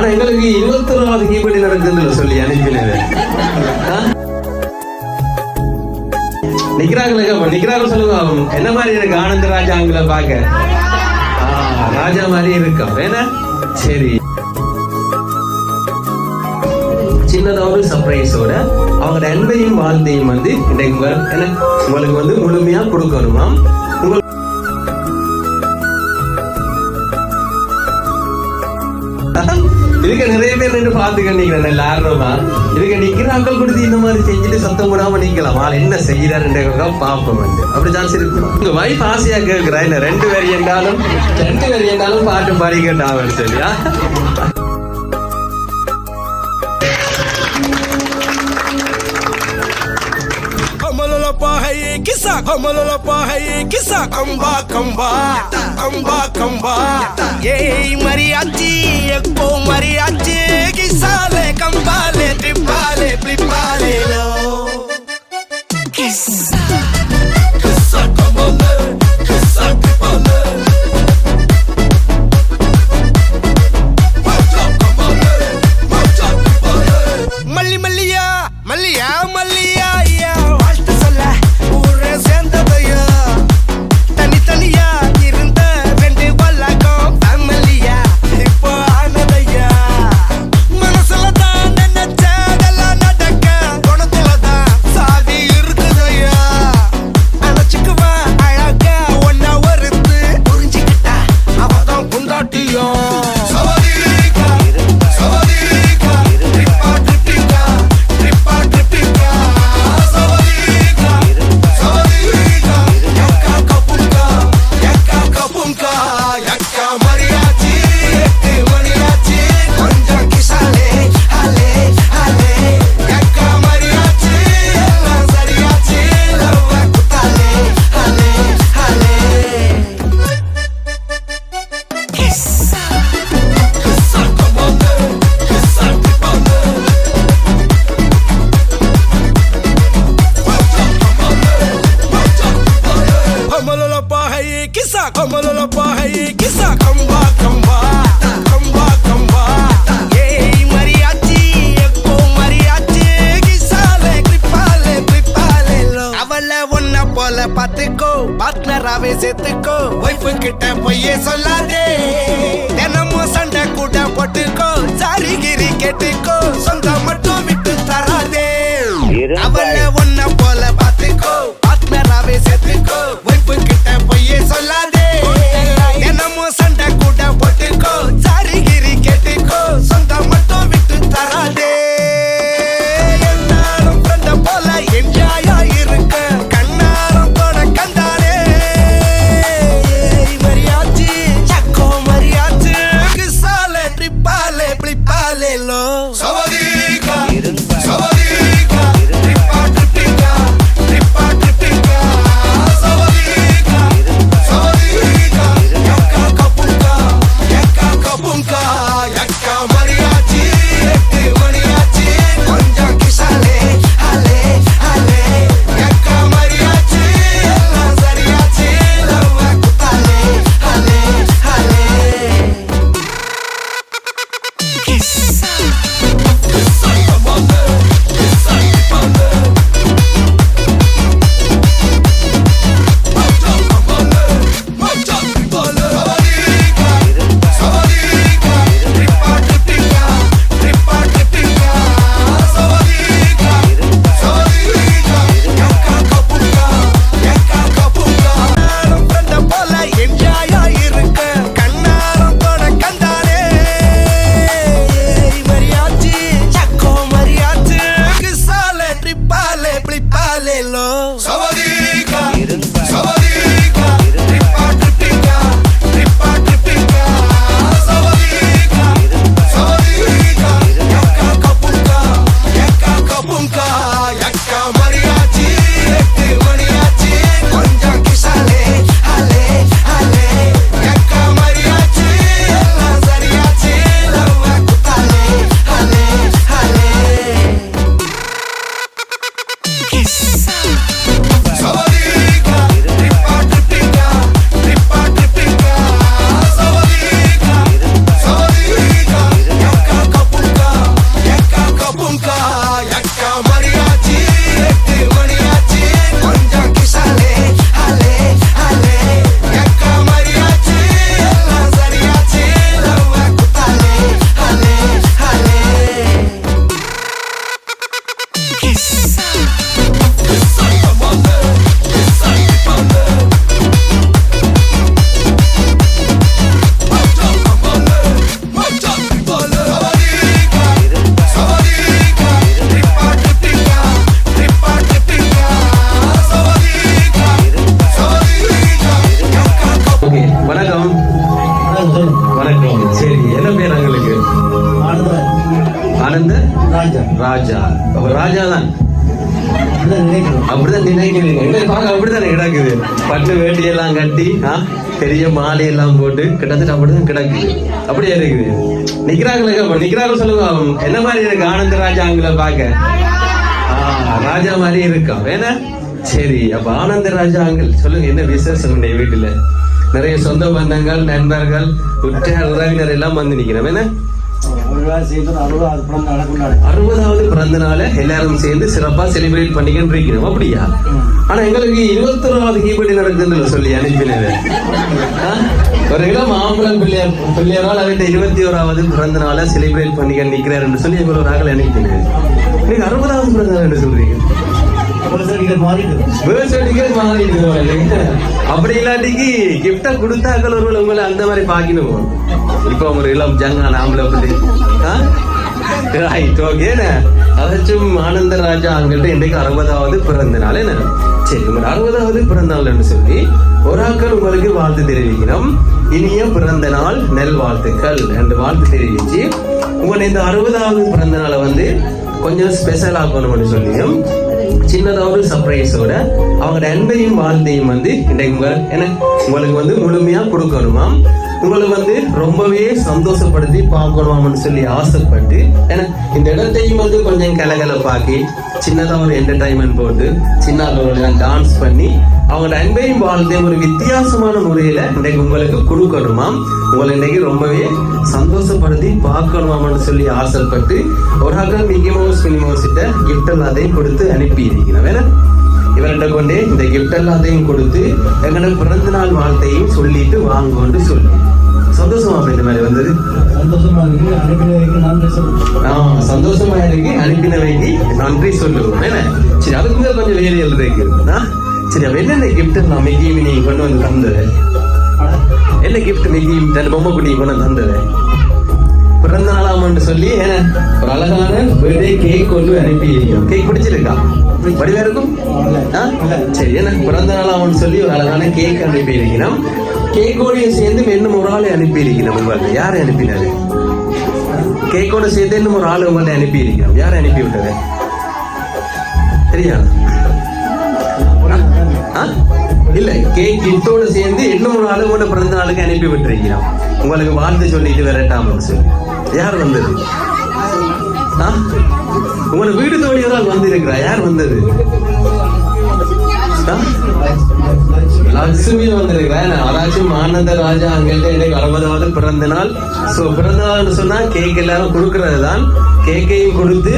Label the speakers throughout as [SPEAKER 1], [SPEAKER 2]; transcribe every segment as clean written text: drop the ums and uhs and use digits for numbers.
[SPEAKER 1] ஆனா எங்களுக்கு 21வது கீபடி நடக்குதுன்னு சொல்லி அனுப்பினது நிக்கிறாங்க சொல்லுங்க. என்ன மாதிரி இருக்கு ஆனந்த ராஜா அவங்கள பாக்க? ராஜா மாதிரி இருக்கும் வேணா. சரி, சின்னதா ஒரு சர்ப்ரைஸோட அவங்க அன்பையும் வாழ்ந்தையும் வந்து உங்களுக்கு வந்து முழுமையா கொடுக்கணுமா. இதுக்கு நிறைய பேர் நின்று பாத்துக்கிட்டீங்க நல்ல ஆர்வமா. இதுக்கு நிக்கிற அக்கள் கொடுத்து இந்த மாதிரி செஞ்சுட்டு சத்தம் போடாம நிக்கலாம். ஆள் என்ன செய்யறாரு பாப்போம் வந்து அப்படி சான்ஸ் இருக்கு. உங்க வைஃப் ஆசையா கேட்கிறா இல்ல 2 பேர் என்றாலும் பாட்டு பாடி கேட்டாங்க சரியா?
[SPEAKER 2] mariachi eko mariachi kisale kambale tripale plipale lo kissa kambale kissa tripale macha tripale malli malliya malliya malliya ya வாழ்த்து சொல்ல ஊரே சேர்ந்ததையா தனி தனியா இருந்த 2 வல்லகம் ஃபேமிலியா இப்போ ஆனதையா மனசுல தான் நினைச்சதெல்லாம் நடக்க குணத்துல தான் சாதி இருக்குதையா அணைச்சுக்குவா அழகா ஒன்னா ஒருத்து புரிஞ்சுக்கிட்டா அவதான் புண்டாட்டியும் பாத்துக்கோ பார்ட்னராவே சேர்த்துக்கோ வைஃப் கிட்ட பொய்யே சொல்லாதே தினமும் சண்டை கூட போட்டுக்கோ சாரிகிரி கேட்டுக்கோ சொந்தம் மட்டும் விட்டு தராதே அவளை ஒன்ன போல பாத்துக்கோ பார்ட்னராவே சேர்த்துக்கோ வைஃப் கிட்ட பொய்யே சொல்லாதே தினமும் சண்டை கூட போட்டுக்கோ சாரிகிரி கேட்டுக்கோ சொந்தம் மட்டும் விட்டு தராதே எல்லாரும் ஃப்ரெண்ட போல என்ஜாயா இருக்க Kiss.
[SPEAKER 3] ராஜா.
[SPEAKER 1] ராஜா. அப்ப ராஜா தான்.
[SPEAKER 3] அப்படிதான் நினைக்கிறேன்.
[SPEAKER 1] அப்படிதான் நினைக்கிறீங்க. என்ன பார்க்க அப்படித்தானே கிடக்குது. பட்டு வேட்டியெல்லாம் கட்டி பெரிய மாலை எல்லாம் போட்டு கிட்டத்தட்ட அப்படிதான் கிடக்குது. அப்படியே இருக்குது. நிக்கிறாங்க சொல்லுங்க. என்ன மாதிரி இருக்கு ஆனந்த ராஜாங்களை பார்க்க? ராஜா மாதிரி இருக்கா வேணா? சரி, அப்ப ஆனந்த ராஜாங்கள் சொல்லுங்க, என்ன விசேஷம் உடைய வீட்டுல? நிறைய சொந்த பந்தங்கள், நண்பர்கள், உற்றார் உறவினர் எல்லாம் வந்து நிக்கிறோம். என்ன 60வது பிறந்த நாளை எல்லாரும் சேர்ந்து சிறப்பா செலிப்ரேட் பண்ணிக்கிட்டு இருக்கிறோம். அப்படியா? ஆனா எங்களுக்கு 21வது கீபடி நடக்குதுன்னு சொல்லி அனுப்பினது. ஒரு கிலோ மாம்பழம் பிள்ளையாரால் அவன் 21வது பிறந்த நாளை செலிப்ரேட் பண்ணிக்க நிக்கிறாருன்னு சொல்லி எங்களோட ஆக்கள் அனுப்பினது. நீங்க 60வது பிறந்த நாள் என்ன சொல்றீங்க? அப்படி இல்லாட்டிக்கு கிஃப்டா கொடுத்தாக்கள் ஒரு உங்களை அந்த மாதிரி பாக்கணும். இப்ப ஒரு இளம் ஜங்கான ஆம்பளை அதாச்சும் ஆனந்த ராஜா அங்கிட்ட இன்றைக்கு 60வது பிறந்த நாள். என்ன சரி, உங்க 60வது பிறந்த நாள் சொல்லி ஒரு ஆக்கள் உங்களுக்கு வாழ்த்து தெரிவிக்கிறோம். இனிய பிறந்த நாள் நெல் வாழ்த்துக்கள் என்று வாழ்த்து தெரிவிச்சு உங்களை இந்த 60வது பிறந்த நாளை வந்து கொஞ்சம் ஸ்பெஷல் ஆக்கணும்னு சொல்லியும் சின்னதா ஒரு சர்ப்ரைஸோட அவங்க அன்பையும் வாழ்த்தையும் வந்து உங்களுக்கு வந்து முழுமையா கொடுக்கணுமாம். உங்களை வந்து ரொம்பவே சந்தோஷப்படுத்தி பார்க்கணுமாம்னு சொல்லி ஆசைப்பட்டு இந்த இடத்தையும் வந்து கொஞ்சம் கலகலப்பாக்கி சின்னதா ஒரு என்டர்டைன்மெண்ட் போட்டு சின்ன டான்ஸ் பண்ணி அவங்களோட அன்பையும் வாழ்த்தையும் ஒரு வித்தியாசமான முறையில இன்றைக்கு உங்களுக்கு கொடுக்கணுமாம். உங்களை இன்னைக்கு ரொம்பவே சந்தோஷப்படுத்தி பார்க்கணுமாம்னு சொல்லி ஆசைப்பட்டு ஒரு ஆக்கள் மிக்கி மவுஸ் மினி மவுஸ் கிட்ட கிஃப்ட் எல்லாத்தையும் கொடுத்து அனுப்பி இருக்கிறேன். வேற இவர்கிட்ட கொண்டே இந்த கிஃப்ட் எல்லாத்தையும் கொடுத்து எங்களோட பிறந்த நாள் வாழ்த்தையும் சொல்லிட்டு வாங்கன்னு சொல்லி சந்தோஷமா இந்த மாதிரி வந்தது.
[SPEAKER 3] சந்தோஷமா இருக்கு.
[SPEAKER 1] அனுப்பினவைக்கு நன்றி சொல்லுவோம். என்ன சரி, அதுக்குமே கொஞ்சம் வேலைகள் இருக்கு. சரி, அப்ப என்ன கிஃப்ட் நான் மிக்கியும் நீங்க கொண்டு வந்து தந்தது? என்ன கிஃப்ட் மிக்கியும் தன் பொம்மை குட்டி கொண்டு வந்து தந்தது? பிறந்த நாளாமன்னு சொல்லி ஒரு அழகான பர்த்டே கேக் கொண்டு அனுப்பி இருக்கோம். கேக் பிடிச்சிருக்கா? வடிவா இருக்கும். சரி, என்ன பிறந்த நாளாமன்னு சொல்லி ஒரு அழகான கேக் அனுப்பி இருக்கிறோம். கேக்கோடைய சேர்ந்து இன்னும் ஒரு ஆளை அனுப்பி இருக்கிறோம். உங்களுக்கு யாரை அனுப்பினாரு? கேக்கோட சேர்த்து இன்னும் ஒரு ஆளு உங்களை அனுப்பி இருக்கிறோம். யாரை அனுப்பி விட்டது தெரியா? இல்ல, கேக் கிஃப்டோட சேர்ந்து இன்னும் ஒரு ஆளு கூட பிறந்த நாளுக்கு அனுப்பி விட்டுருக்கிறோம். உங்களுக்கு வாழ்த்து சொல்லிட்டு வரட்டாமன்னு சொல்லி யார் வந்தது? உங்களை வீடு தோழியவரால் வந்து இருக்கிறா. யார் வந்தது? லட்சுமி வந்திருக்கிறேன். அதாச்சும் ஆனந்த ராஜா அங்கிட்ட எனக்கு 60வது பிறந்த நாள். சோ பிறந்த நாள்னு சொன்னா கேக் எல்லாரும் கொடுக்கறது தான். கேக்கையும் கொடுத்து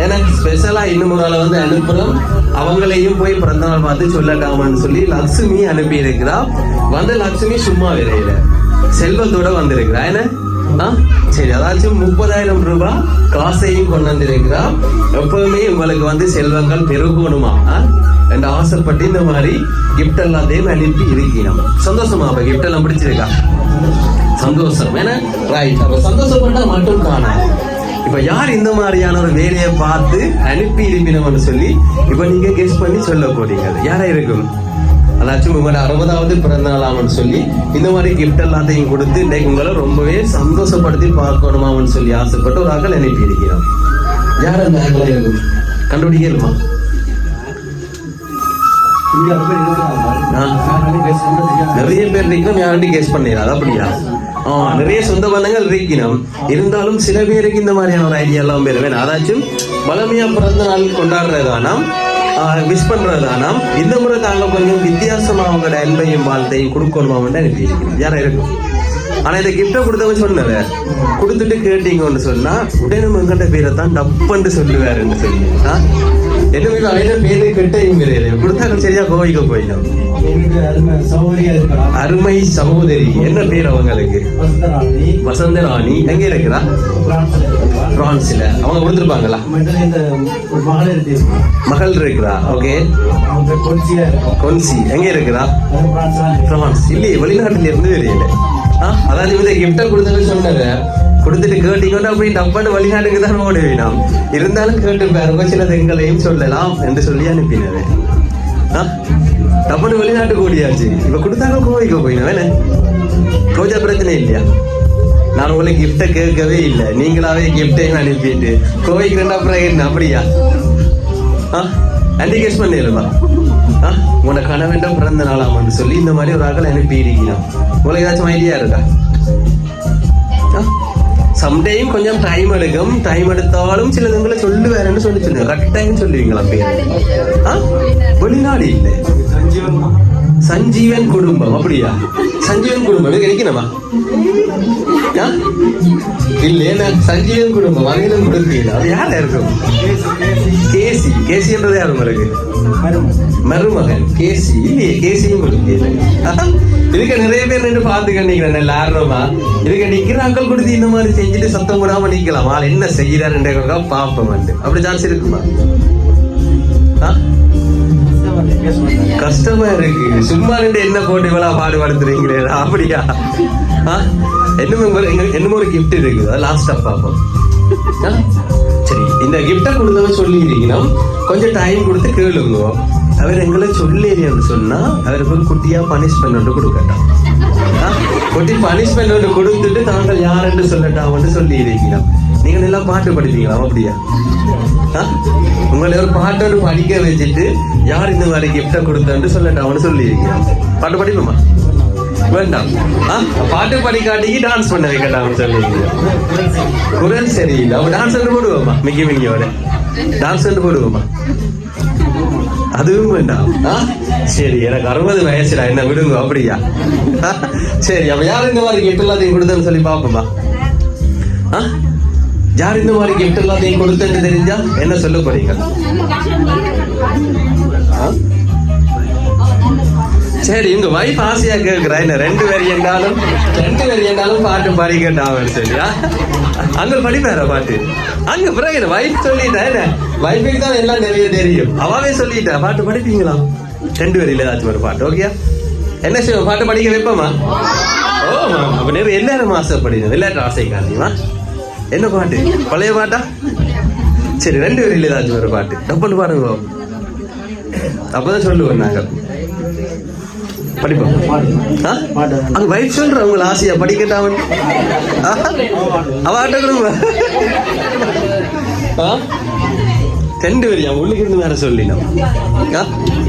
[SPEAKER 1] எனக்கு ஸ்பெஷலா இன்னும் ஒரு ஆளை வந்து அனுப்புறோம். அவங்களையும் போய் பிறந்த நாள் பார்த்து சொல்லட்டாமான்னு சொல்லி லட்சுமி அனுப்பி இருக்கிறா. வந்து லட்சுமி சும்மா விரையில செல்வத்தோட வந்திருக்கிறா. என்ன சரி, அதாச்சும் 30,000 ரூபாய் காசையும் கொண்டு வந்திருக்கிறா. எப்பவுமே உங்களுக்கு வந்து செல்வங்கள் பெருகணுமா என்று ஆசைப்பட்டு இந்த மாதிரி கிஃப்ட் எல்லாத்தையும் அனுப்பி இருக்கிறோம். சந்தோஷமா? அப்ப கிஃப்ட் எல்லாம் பிடிச்சிருக்கா? சந்தோஷம். ஏன்னா ரைட். அப்ப சந்தோஷப்பட்டா மட்டும் காணாது. இப்ப யார் இந்த மாதிரியான ஒரு வேலையை பார்த்து அனுப்பி இருப்பினோம்னு சொல்லி இப்ப நீங்க கெஸ் பண்ணி சொல்ல போறீங்க. யாரா இருக்கும்? அதாச்சும் உங்களோட 60வது பிறந்த நாளாமன்னு சொல்லி இந்த மாதிரி கிஃப்ட் எல்லாத்தையும் கொடுத்து இன்னைக்கு உங்களை ரொம்பவே சந்தோஷப்படுத்தி பார்க்கணுமான்னு சொல்லி ஆசைப்பட்டு ஒரு ஆக்கள் அனுப்பி இருக்கிறோம். யார் அந்த ஆக்களா இருக்கும்? கண்டுபிடிக்கலுமா? நிறைய பேர் இருக்கணும். யாரும் கெஸ் பண்ணிடாது. அப்படியா? நிறைய சொந்த பந்தங்கள் இருக்கணும். இருந்தாலும் சில பேருக்கு இந்த மாதிரியான ஒரு ஐடியா எல்லாம் பேர் வேணும். அதாச்சும் பழமையா பிறந்த நாள் கொண்டாடுறதானா, விஷ் பண்றதானா, இந்த முறை தாங்க கொஞ்சம் வித்தியாசமா அவங்களோட அன்பையும் வாழ்த்தையும் கொடுக்கணுமான்னு அனுப்பி யாரா இருக்கும். ஆனா இதை கிஃப்ட கொடுத்தவங்க சொன்னத கொடுத்துட்டு கேட்டீங்கன்னு சொன்னா உடனே எங்கிட்ட பேரை தான் டப்புன்னு சொல்லுவாருன்னு சொல்லி என்ன அவன பேரு கிட்டையும் கொடுத்தாங்க. சரியா கோவிக்க போயிடும். அருமை சகோதரி என்ன பேர் அவங்களுக்கு? வசந்தராணி. எங்க இருக்கிறா? பிரான்ஸ்ல. அவங்க கொடுத்துருப்பாங்களா? மகள் இருக்கிறா. ஓகே. கொன்சி எங்க இருக்கிறா? பிரான்ஸ். இல்லையே, வெளிநாட்டுல இருந்து தெரியல. அதாவது இவங்க கிஃப்ட கொடுத்தது சொன்னத கொடுத்துட்டு கேட்டீங்கன்னா போய் டப்பாட்டு வெளிநாட்டுக்கு தான் ஓட வேணாம். இருந்தாலும் கேட்டு பாருங்க, சில எங்களையும் சொல்லலாம் என்று சொல்லி அனுப்பினது. டப்பாட்டு வெளிநாட்டுக்கு ஓடியாச்சு. இப்ப கொடுத்தாங்க கோவைக்கு போயினா வேணே கோஜா பிரச்சனை இல்லையா? நான் உங்களுக்கு கிஃப்ட கேட்கவே இல்லை, நீங்களாவே கிஃப்டையும் அனுப்பிட்டு கோவிக்கிறேன். அப்புறம் என்ன அப்படியா? ஆண்டி கெஸ் பண்ணிடுமா? உன கணவன் பிறந்த நாளாமன்னு சொல்லி இந்த மாதிரி ஒரு ஆக்கள் அனுப்பி இருக்கணும். உங்களுக்கு ஏதாச்சும் ஐடியா இருக்கா? சம்டைம் கொஞ்சம் டைம் எடுக்கும். டைம் எடுத்தாலும் சிலதுங்களை சொல்லுவேன்னு சொல்லி சொல்லுங்க. கரெக்டாயும் சொல்லுவீங்களா பேர்? வெளிநாடு இல்லை, சஞ்சீவன் குடும்பம். அப்படியா? சஞ்சீவன் குடும்பம் கிடைக்கணுமா? இல்ல சஞ்சீவன் குடும்பம் அகிலம் கொடுப்பீங்க. அது யாரா இருக்கும்? கேசி. கேசின்றது யாரும் உங்களுக்கு? மருமகன் கேசி. இல்லையே, கேசியும் கொடுப்பீங்க. இதுக்கு நிறைய பேர் நின்று பாத்துக்கிட்டீங்க. நல்ல ஆர்வமா இதுக்கு நிக்கிற அக்கள் கொடுத்து இந்த மாதிரி செஞ்சுட்டு சத்தம் கூடாம நிக்கலாம். ஆள் என்ன செய்யறாருன்ற பாப்பம் வந்து அப்படி சான்ஸ் இருக்குமா? கஷ்டமா இருக்கு. சும்மா ரெண்டு என்ன போட்டு இவ்வளவு பாடுபடுத்துறீங்களே? அப்படியா? என்னமோ ஒரு கிஃப்ட் இருக்குது, அது லாஸ்டா பாப்போம். சரி, இந்த கிஃப்டை கொடுத்தவன் சொல்லி இருக்கணும். கொஞ்சம் டைம் கொடுத்து கேளுங்க. அவர் எங்களை சொல்லின்னு சொன்னா அவருக்கு ஒரு குட்டியா பனிஷ்மெண்ட் ஒன்று கொடுக்கட்டான். குட்டி பனிஷ்மெண்ட் ஒன்று கொடுத்துட்டு தாங்கள் யாருன்னு சொல்லட்டான்னு சொல்லி இருக்கணும். நீங்க எல்லாம் பாட்டு படிப்பீங்களா? அப்படியா? உங்களை ஒரு பாட்டு ஒன்று படிக்க வச்சுட்டு யார் இந்த மாதிரி கிஃப்டை கொடுத்தான்னு சொல்லட்டான்னு சொல்லி இருக்கணும். பாட்டு படிப்போமா? வேண்டாம். பாட்டு படிக்காட்டிக்கு டான்ஸ் பண்ண வைக்கட்டான்னு சொல்லி குரல் சரியில்லை. அப்ப டான்ஸ் ஒன்று போடுவோமா? மிக்கி மிக்கியோட டான்ஸ் ஒன்று போடுவோமா? அதுவும் வேண்டாம். சரி, எனக்கு 60 வயசுல என்ன விடுங்க. அப்படியா? சரி, அப்ப யார் இந்த மாதிரி கிஃப்ட் எல்லாத்தையும் கொடுத்தேன்னு சொல்லி பாப்போமா? யார் இந்த மாதிரி கிஃப்ட் எல்லாத்தையும் கொடுத்தேன்னு தெரிஞ்சா என்ன சொல்ல போறீங்க? சரி, உங்க வைஃப் ஆசையா கேட்கிறா என்ன 2 பேர் என்றாலும் பாட்டு பாடி கேட்டாவன்னு சொல்லியா? அங்க படிப்பார பாட்டு அங்க பிறகு வைஃப் சொல்லிட்டா என்ன? வைஃபுக்கு தான் எல்லாம் நிறைய தெரியும். அவாவே சொல்லிட்டா பாட்டு படிப்பீங்களா? 2 பேர் இல்ல ஏதாச்சும் ஒரு பாட்டு. ஓகே, என்ன செய்வோம்? பாட்டு படிக்க வைப்போமா? ஓ, அப்ப நிறைய எல்லாரும் ஆசைப்படுங்க. எல்லாரும் ஆசை காரணமா என்ன பாட்டு? பழைய பாட்டா? சரி, 2 பேர் இல்ல ஏதாச்சும் ஒரு பாட்டு டப்புன்னு பாடுங்க. அப்பதான் சொல்லுவோம் நாங்க படிப்போம். அங்க வைஃப் சொல்ற உங்களை ஆசையா படிக்கட்டாவன் அவாட்ட கொடுங்க. 2 பேரியா உள்ளுக்கு இருந்து வேற சொல்லினோம்.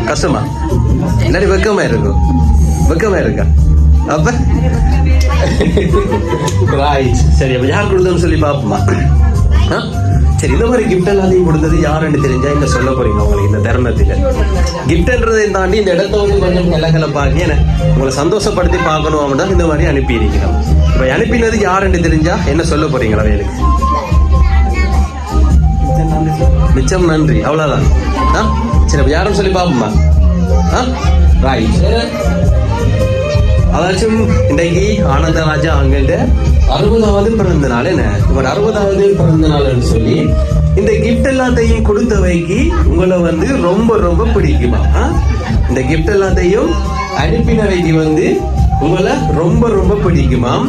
[SPEAKER 1] கஷ்டமா இல்லாடி வெக்கமா இருக்கும்? வெக்கமா இருக்கா? அப்ப ரைட். சரி, அப்ப யார் கொடுத்தோம்னு சொல்லி பாப்போமா? சரி, இந்த மாதிரி கிஃப்ட் எல்லாத்தையும் கொடுத்தது யாருன்னு தெரிஞ்சா என்ன சொல்ல போறீங்க உங்களுக்கு இந்த தருணத்துல? கிஃப்ட்ன்றதை தாண்டி இந்த இடத்த வந்து கொஞ்சம் கலகலப்பாக்கி உங்களை சந்தோஷப்படுத்தி பார்க்கணும் அப்படின்னா இந்த மாதிரி அனுப்பி இருக்கணும். இப்ப அனுப்பினது யாருன்னு தெரிஞ்சா என்ன சொல்ல போறீங்களா? வேலைக்கு மிச்சம் நன்றி, அவ்வளவுதான். சரி, அப்ப யாரும் சொல்லி பாப்போமா? ரைட். அதாச்சும் இன்றைக்கு ஆனந்தராஜா அவங்கள்ட்ட 60வது பிறந்த நாள். என்ன இவர் 60வது பிறந்த நாள்னு சொல்லி இந்த கிஃப்ட் எல்லாத்தையும் கொடுத்தவைக்கு உங்களை வந்து ரொம்ப ரொம்ப பிடிக்குமா? இந்த கிஃப்ட் எல்லாத்தையும் அனுப்பினவைக்கு வந்து உங்களை ரொம்ப ரொம்ப பிடிக்குமாம்,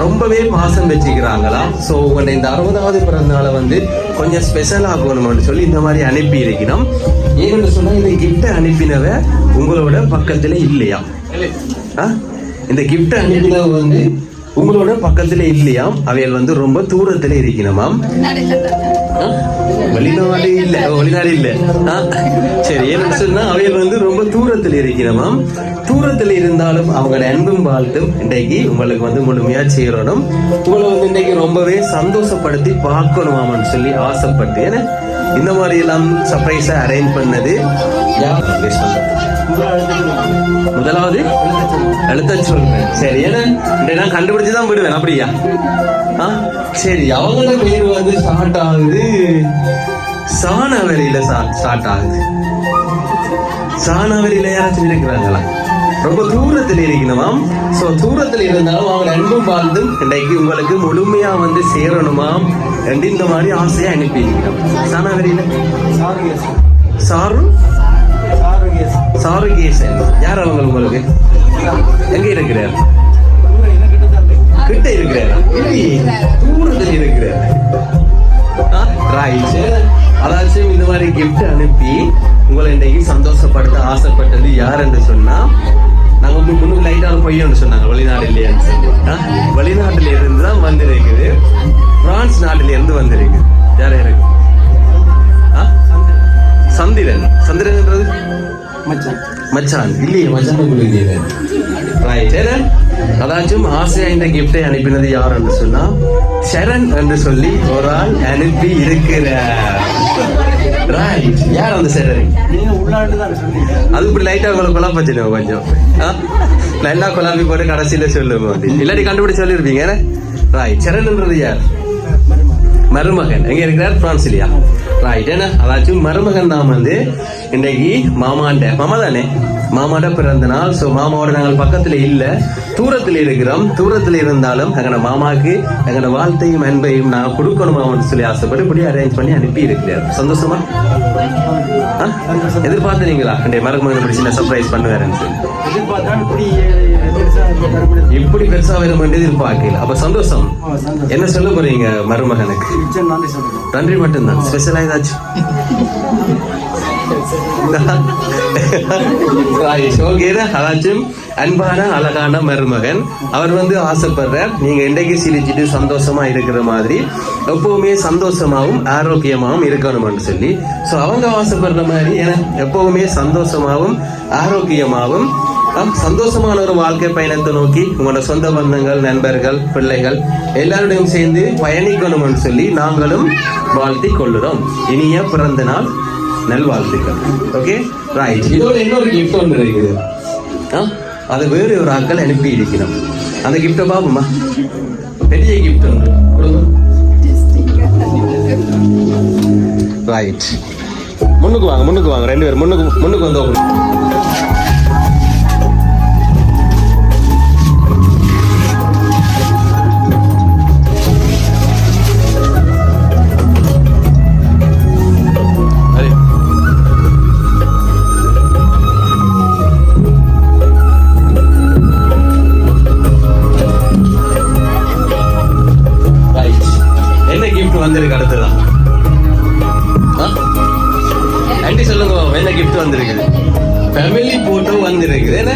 [SPEAKER 1] ரொம்பவே பாசம் வச்சுக்கிறாங்களாம். ஸோ உங்களை இந்த 60வது பிறந்த நாளை வந்து கொஞ்சம் ஸ்பெஷல் ஆகணும்னு சொல்லி இந்த மாதிரி அனுப்பி இருக்கணும். ஏன்னு சொன்னா இந்த கிஃப்டை அனுப்பினவ உங்களோட பக்கத்துல இல்லையா? இந்த கிஃப்ட் அனுப்பினவ வந்து உங்களோட பக்கத்துல இல்லையாம். அவைகள் வந்து ரொம்ப தூரத்துல இருக்கணுமாம். வெளிநாடு இல்ல. சரி, ஏன்னு சொன்னா அவைகள் வந்து ரொம்ப தூரத்துல இருக்கணுமாம். தூரத்துல இருந்தாலும் அவங்க அன்பும் வாழ்த்தும் இன்றைக்கு உங்களுக்கு வந்து முழுமையா சேரணும். உங்களை வந்து இன்றைக்கு ரொம்பவே சந்தோஷப்படுத்தி பார்க்கணுமான்னு சொல்லி ஆசைப்பட்டு ஏன்னா இந்த மாதிரி எல்லாம் சர்ப்ரைஸா அரேஞ்ச் பண்ணது யார்? முதலாவது எழுத்த சொல்றேன். சரி, ஏன்னா நான் கண்டுபிடிச்சுதான் விடுவேன். அப்படியா? சரி, அவங்களோட பேர் வந்து ஸ்டார்ட் ஆகுது சாணவரியில ஸ்டார்ட் ஆகுது. சாணவரியில யாராச்சும் இருக்கிறாங்களா? ரொம்ப தூரத்தில் இருக்கணுமாம். சோ தூரத்தில் இருந்தாலும் அவங்க அன்பும் வாழ்ந்தும் இன்றைக்கு உங்களுக்கு முழுமையா வந்து சேரணுமாம் என்று இந்த மாதிரி ஆசையா அனுப்பி இருக்கணும். சாணவரியில சாருகேசன் யார் அவங்க? உங்களுக்கு எங்க இருக்கிறார்? கிட்ட இருக்கிறாரா? தூரத்தில் இருக்கிறார். அதாச்சும் இந்த மாதிரி கிஃப்ட் அனுப்பி உங்களை இன்றைக்கு சந்தோஷப்படுத்த ஆசைப்பட்டது யார் என்று சொன்னா நாங்க முன்னுக்கு லைட்டா ஒரு பொய்யன்னு சொன்னாங்க வெளிநாடு இல்லையான்னு சொல்லி. வெளிநாட்டுல இருந்து தான் வந்திருக்குது, பிரான்ஸ் நாட்டில இருந்து வந்திருக்கு. யார் இருக்கு? சந்திரன். சந்திரன்ன்றது மச்சான் இல்லையே, மச்சான் ரைட். அதாச்சும் ஆசையா இந்த கிஃப்டை அனுப்பினது யார் என்று சொன்னா சரண் என்று சொல்லி ஒரு ஆள் அனுப்பி இருக்கிறார். ரைட். யார் அந்த சரண்? அது இப்படி லைட்டா உங்களை குழப்பச்சின கொஞ்சம் நல்லா குழம்பி போட்டு கடைசியில சொல்லுவோம், இல்லாட்டி கண்டுபிடிச்சு சொல்லிருப்பீங்க. ரைட். சரண்ன்றது யார்? மருமகன். எங்க இருக்கிறார்? பிரான்ஸ்லயா? ரைட். என்ன அதாச்சும் மருமகன் தான் வந்து இன்னைக்கு மாமா தானே, மாமாட பிறந்த நாள். சோ மாமாவோட நாங்கள் பக்கத்துல இல்ல, தூரத்துல இருக்கிறோம். தூரத்துல இருந்தாலும் எங்கட மாமாக்கு எங்கட வாழ்த்தையும் அன்பையும் நான் கொடுக்கணுமான்னு சொல்லி ஆசைப்பட்டு இப்படி அரேஞ்ச் பண்ணி அனுப்பி இருக்கிறார். சந்தோஷமா? எதிர்பார்த்தீங்களா என்னுடைய மருமகன் இப்படி சின்ன சர்ப்ரைஸ் பண்ணுவாருன்னு சொல்லி? இப்படி பெருசா வேணும் எதிர்பார்க்கல. அப்ப சந்தோஷம். என்ன சொல்ல போறீங்க மருமகனுக்கு? நன்றி மட்டும்தான். ஸ்பெஷலா ஏதாச்சும்? அதாச்சும் அன்பான அழகான மருமகன் அவர் வந்து ஆசைப்படுறார் நீங்க இன்றைக்கு சிரிச்சிட்டு சந்தோஷமா இருக்கிற மாதிரி எப்பவுமே சந்தோஷமாவும் ஆரோக்கியமாவும் இருக்கணும்னு சொல்லி. சோ அவங்க ஆசைப்படுற மாதிரி எப்பவுமே சந்தோஷமாவும் ஆரோக்கியமாவும் சந்தோஷமான ஒரு வாழ்க்கை பயணத்தை நோக்கி உங்களோட சொந்த பந்தங்கள், நண்பர்கள், பிள்ளைகள் எல்லாருடையும் சேர்ந்து பயணிக்கணும்னு சொல்லி நாங்களும் வாழ்த்தி கொள்ளுறோம். இனிய பிறந்த நாள் நல்வாழ்த்துக்கள். Okay right. இதோட இன்னொரு கிஃப்ட் ஒன்று இருக்குது, அதை வேறு ஒரு ஆட்கள் அனுப்பி இருக்கணும். அந்த கிஃப்டை பாப்போமா? பெரிய கிஃப்ட் ஒன்று ரைட். முன்னுக்கு வாங்க ரெண்டு பேரும் முன்னுக்கு வந்து வந்திருக்கு. அடுத்ததான் ஆண்டி சொல்லுங்க, என்ன கிஃப்ட் வந்திருக்குது? ஃபேமிலி போட்டோ வந்திருக்குது. என்ன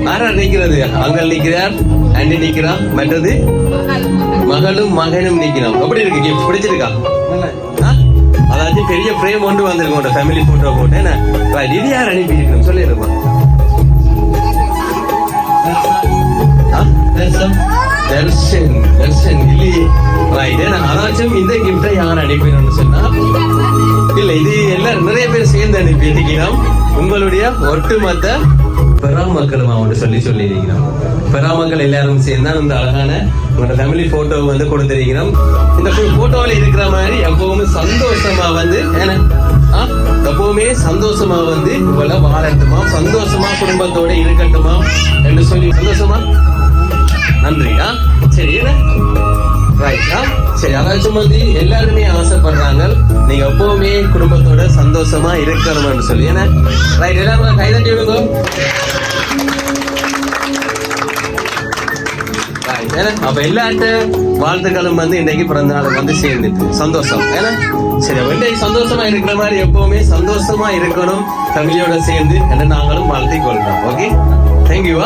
[SPEAKER 1] யாரா நிக்கிறது? அங்கள் நிக்கிறார், ஆண்டி நிக்கிறா, மற்றது மகளும் மகனும் நிக்கிறோம். எப்படி இருக்கு கிஃப்ட்? பிடிச்சிருக்கா? அதாச்சும் பெரிய ஃப்ரேம் ஒன்று வந்திருக்கு உங்களோட ஃபேமிலி போட்டோ போட்டு. என்ன இது யார் அனுப்பி இருக்கணும் சொல்லிடுமா? தர்ஷன் இல்லையே. ரைட். அதாச்சும் இந்த கிஃப்டை யார் அனுப்பினோம்னு சொன்னா இல்ல, இது எல்லாரும் நிறைய பேர் சேர்ந்து அனுப்பி இருக்கிறோம். உங்களுடைய ஒட்டுமொத்த பெறாமக்களும் அவன் சொல்லி இருக்கிறோம். பெறாமக்கள் எல்லாரும் சேர்ந்தா இந்த அழகான உங்களோட ஃபேமிலி போட்டோ வந்து கொடுத்திருக்கிறோம். இந்த போட்டோவில் இருக்கிற மாதிரி எப்பவுமே சந்தோஷமா வந்து எப்பவுமே சந்தோஷமா வந்து உங்களை வாழட்டுமா, சந்தோஷமா குடும்பத்தோட இருக்கட்டுமா என்று சொல்லி சந்தோஷமா நன்றி. சரி ரைட். சரி அதாச்சும் வந்து எல்லாருமே ஆசைப்படுறாங்க நீங்க எப்பவுமே குடும்பத்தோட சந்தோஷமா இருக்கணும்னு சொல்லி. ஏன்னா ரைட். எல்லாரும் கைதட்டி விடுங்க. அப்ப எல்லாட்ட வாழ்த்துக்களும் வந்து இன்னைக்கு பிறந்த நாள் வந்து சேர்ந்துட்டு சந்தோஷம். ஏன்னா சரி இன்னைக்கு சந்தோஷமா இருக்கிற மாதிரி எப்பவுமே சந்தோஷமா இருக்கணும் ஃபேமிலியோட சேர்ந்து என்ன நாங்களும் வாழ்த்தி கொள்றோம். Okay thank you.